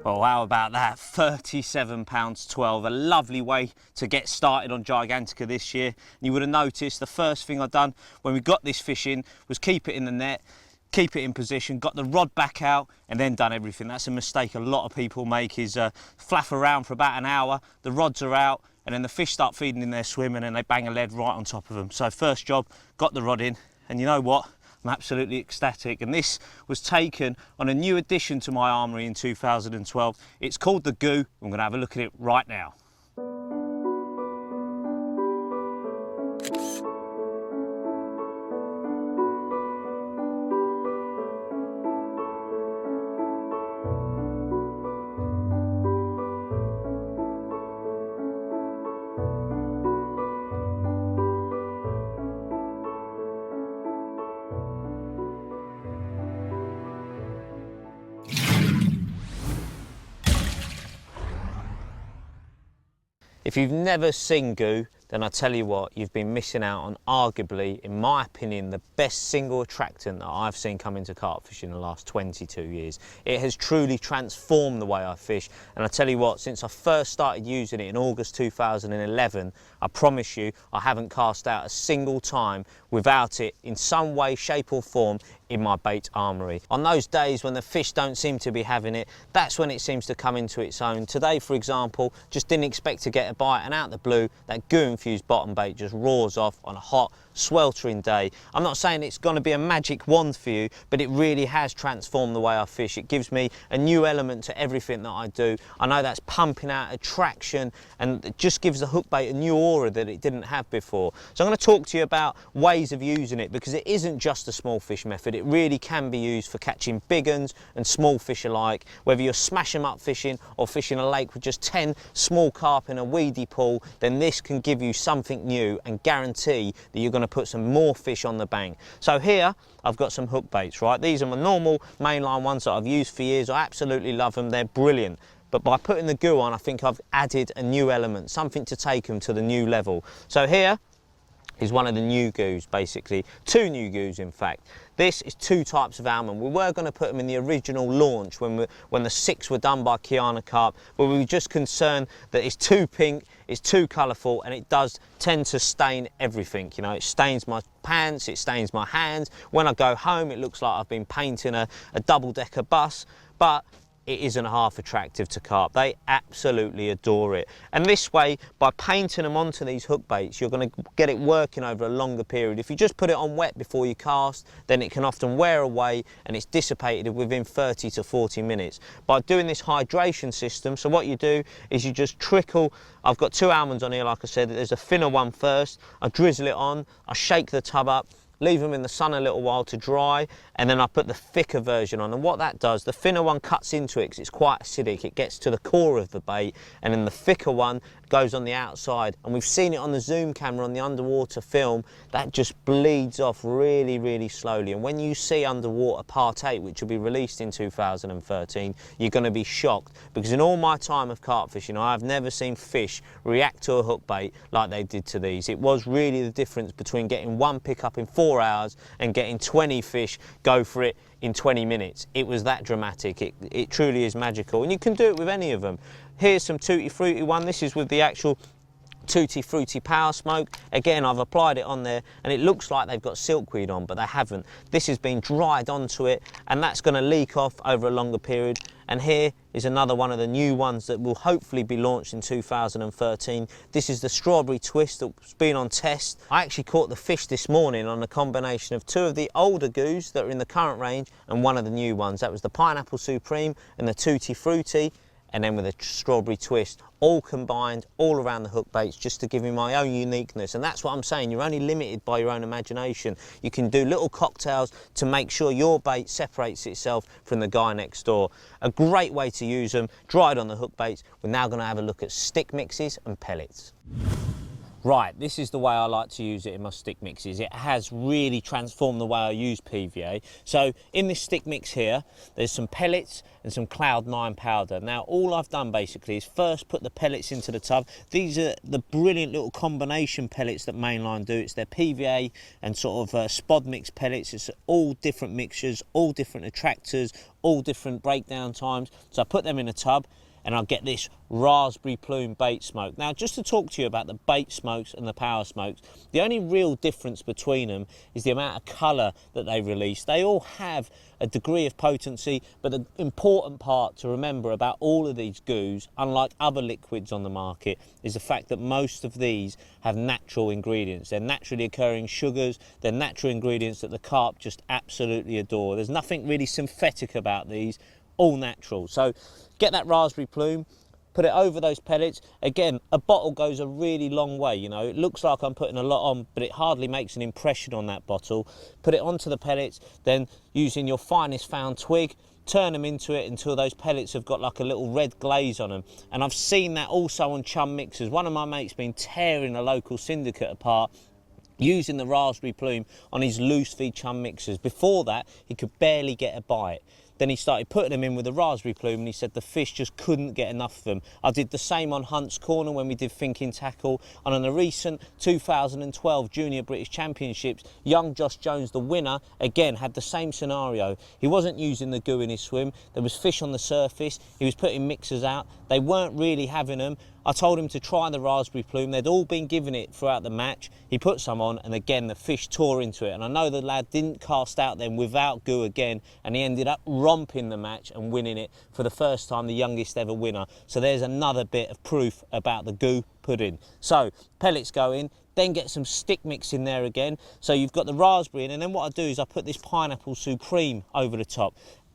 Well, how about that? £37.12, a lovely way to get started on Gigantica this year. And you would have noticed the first thing I've done when we got this fish in was keep it in the net, keep it in position, got the rod back out and then done everything. That's a mistake a lot of people make, is flaff around for about an hour, the rods are out and then the fish start feeding in their swim and then they bang a lead right on top of them. So first job, got the rod in, and you know what? I'm absolutely ecstatic, and this was taken on a new addition to my armoury in 2012. It's called the Goo. I'm going to have a look at it right now. If you've never seen Goo, then I tell you what, you've been missing out on arguably, in my opinion, the best single attractant that I've seen come into carp fishing in the last 22 years. It has truly transformed the way I fish, and I tell you what, since I first started using it in August 2011, I promise you, I haven't cast out a single time without it in some way, shape or form in my bait armoury. On those days when the fish don't seem to be having it, that's when it seems to come into its own. Today, for example, just didn't expect to get a bite, and out the blue, that Goo infused bottom bait just roars off on a hot, sweltering day. I'm not saying it's going to be a magic wand for you, but it really has transformed the way I fish. It gives me a new element to everything that I do. I know that's pumping out attraction, and it just gives the hook bait a new aura that it didn't have before. So I'm going to talk to you about ways of using it, because it isn't just a small fish method. It really can be used for catching big uns and small fish alike, whether you're smash 'em up fishing or fishing a lake with just 10 small carp in a weedy pool. Then this can give you something new and guarantee that you're going to put some more fish on the bank. So here I've got some hook baits, right? These are my normal mainline ones that I've used for years. I absolutely love them, they're brilliant. But by putting the Goo on, I think I've added a new element, something to take them to the new level. So here is one of the new Goos, basically. Two new Goos, in fact. This is two types of Almond. We were going to put them in the original launch when the 6 were done by Kiana Carp, but we were just concerned that it's too pink, it's too colourful, and it does tend to stain everything. You know, it stains my pants, it stains my hands. When I go home, it looks like I've been painting a double-decker bus, but it isn't half attractive to carp. They absolutely adore it. And this way, by painting them onto these hook baits, you're going to get it working over a longer period. If you just put it on wet before you cast, then it can often wear away and it's dissipated within 30 to 40 minutes. By doing this hydration system, so what you do is you just trickle, I've got 2 almonds on here, like I said, there's a thinner one first, I drizzle it on, I shake the tub up, leave them in the sun a little while to dry, and then I put the thicker version on. And what that does, the thinner one cuts into it because it's quite acidic, it gets to the core of the bait, and then the thicker one goes on the outside. And we've seen it on the zoom camera on the underwater film, that just bleeds off really, really slowly. And when you see Underwater Part 8, which will be released in 2013, you're going to be shocked, because in all my time of carp fishing, I've never seen fish react to a hook bait like they did to these. It was really the difference between getting one pickup in 4 hours and getting 20 fish go for it in 20 minutes. It was that dramatic. It truly is magical, and you can do it with any of them. Here's some Tutti Frutti one. This is with the actual Tutti Frutti Power Smoke. Again, I've applied it on there and it looks like they've got silkweed on, but they haven't. This has been dried onto it and that's going to leak off over a longer period. And here is another one of the new ones that will hopefully be launched in 2013. This is the Strawberry Twist that's been on test. I actually caught the fish this morning on a combination of 2 of the older Goos that are in the current range and 1 of the new ones. That was the Pineapple Supreme and the Tutti Frutti, and then with a Strawberry Twist, all combined, all around the hook baits, just to give me my own uniqueness. And that's what I'm saying, you're only limited by your own imagination. You can do little cocktails to make sure your bait separates itself from the guy next door. A great way to use them, dried on the hook baits. We're now gonna have a look at stick mixes and pellets. Right, this is the way I like to use it in my stick mixes. It has really transformed the way I use PVA. So in this stick mix here, there's some pellets and some Cloud 9 powder. Now, all I've done basically is first put the pellets into the tub. These are the brilliant little combination pellets that Mainline do. It's their PVA and sort of spod mix pellets. It's all different mixtures, all different attractors, all different breakdown times. So I put them in a tub and I'll get this raspberry plume bait smoke. Now, just to talk to you about the bait smokes and the power smokes, the only real difference between them is the amount of colour that they release. They all have a degree of potency, but the important part to remember about all of these Goos, unlike other liquids on the market, is the fact that most of these have natural ingredients. They're naturally occurring sugars, they're natural ingredients that the carp just absolutely adore. There's nothing really synthetic about these, all natural. So get that raspberry plume, put it over those pellets. Again, a bottle goes a really long way, you know. It looks like I'm putting a lot on, but it hardly makes an impression on that bottle. Put it onto the pellets, then using your finest found twig, turn them into it until those pellets have got like a little red glaze on them. And I've seen that also on chum mixers. One of my mates been tearing a local syndicate apart using the raspberry plume on his loose feed chum mixers. Before that, he could barely get a bite. Then he started putting them in with the raspberry plume and he said the fish just couldn't get enough of them. I did the same on Hunt's Corner when we did Thinking Tackle, and on the recent 2012 Junior British Championships, young Josh Jones, the winner, again had the same scenario. He wasn't using the Goo in his swim, there was fish on the surface, he was putting mixers out, they weren't really having them. I told him to try the raspberry plume. They'd all been given it throughout the match. He put some on and again the fish tore into it, and I know the lad didn't cast out then without Goo again, and he ended up romping the match and winning it for the first time, the youngest ever winner. So there's another bit of proof about the Goo pudding. So pellets go in, then get some stick mix in there again. So you've got the raspberry in, and then what I do is I put this Pineapple Supreme over the top.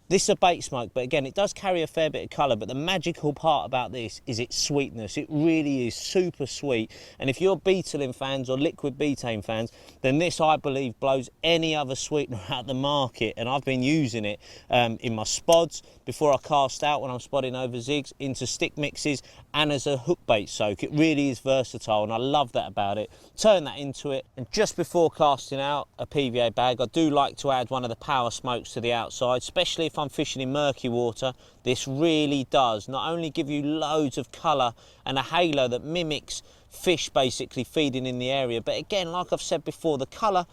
This is a bait smoke, but again, it does carry a fair bit of colour, but the magical part about this is its sweetness. It really is super sweet. And if you're beetling fans or liquid betaine fans, then this, I believe, blows any other sweetener out the market. And I've been using it in my spods before I cast out when I'm spodding over zigs, into stick mixes, and as a hook bait soak. It really is versatile, and I love that about it. Turn that into it, and just before casting out a PVA bag, I do like to add one of the power smokes to the outside, especially if I'm fishing in murky water. This really does not only give you loads of colour and a halo that mimics fish basically feeding in the area, but again, like I've said before, the colour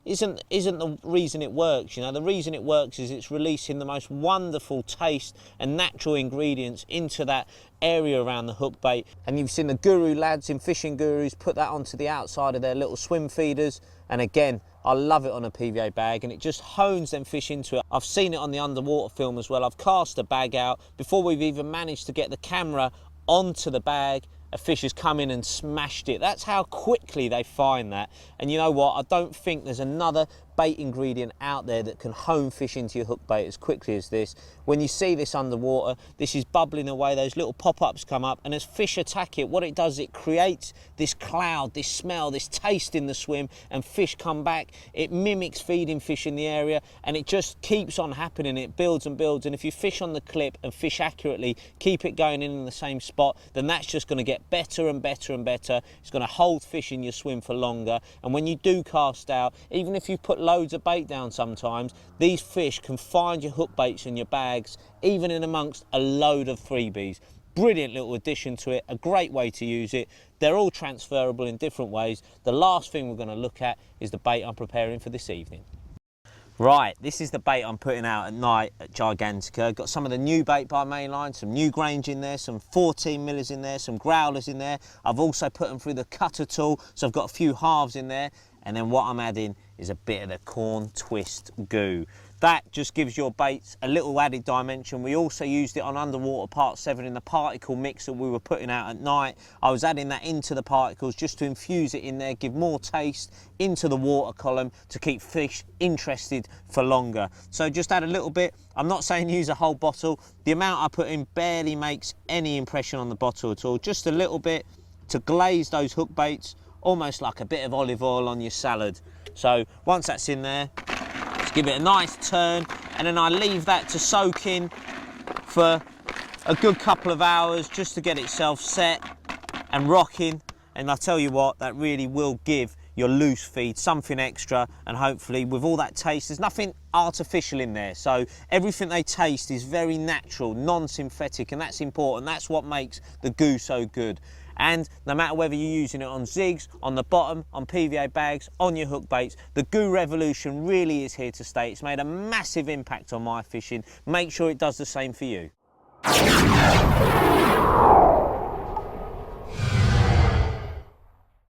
isn't the reason it works. You know, the reason it works is it's releasing the most wonderful taste and natural ingredients into that area around the hook bait. And you've seen the Guru lads in Fishing Gurus put that onto the outside of their little swim feeders, and again, I love it on a PVA bag, and it just hones them fish into it. I've seen it on the underwater film as well. I've cast a bag out before we've even managed to get the camera onto the bag. A fish has come in and smashed it. That's how quickly they find that. And you know what? I don't think there's another bait ingredient out there that can hone fish into your hook bait as quickly as this. When you see this underwater, this is bubbling away, those little pop-ups come up, and as fish attack it, what it does, it creates this cloud, this smell, this taste in the swim, and fish come back. It mimics feeding fish in the area, and it just keeps on happening. It builds and builds, and if you fish on the clip and fish accurately, keep it going in the same spot, then that's just going to get better and better and better. It's going to hold fish in your swim for longer, and when you do cast out, even if you put loads of bait down sometimes, these fish can find your hook baits in your bags, even in amongst a load of freebies. Brilliant little addition to it, a great way to use it. They're all transferable in different ways. The last thing we're going to look at is the bait I'm preparing for this evening. Right, this is the bait I'm putting out at night at Gigantica. Got some of the new bait by Mainline, some new Grange in there, some 14 millers in there, some growlers in there. I've also put them through the cutter tool, so I've got a few halves in there. And then what I'm adding is a bit of the corn twist goo. That just gives your baits a little added dimension. We also used it on underwater part 7 in the particle mix that we were putting out at night. I was adding that into the particles just to infuse it in there, give more taste into the water column to keep fish interested for longer. So just add a little bit. I'm not saying use a whole bottle. The amount I put in barely makes any impression on the bottle at all. Just a little bit to glaze those hook baits, almost like a bit of olive oil on your salad. So once that's in there, just give it a nice turn, and then I leave that to soak in for a good couple of hours just to get itself set and rocking. And I tell you what, that really will give your loose feed something extra, and hopefully with all that taste, there's nothing artificial in there, so everything they taste is very natural, non-synthetic, and that's important. That's what makes the goo so good. And no matter whether you're using it on zigs, on the bottom, on PVA bags, on your hook baits, the goo revolution really is here to stay. It's made a massive impact on my fishing. Make sure it does the same for you.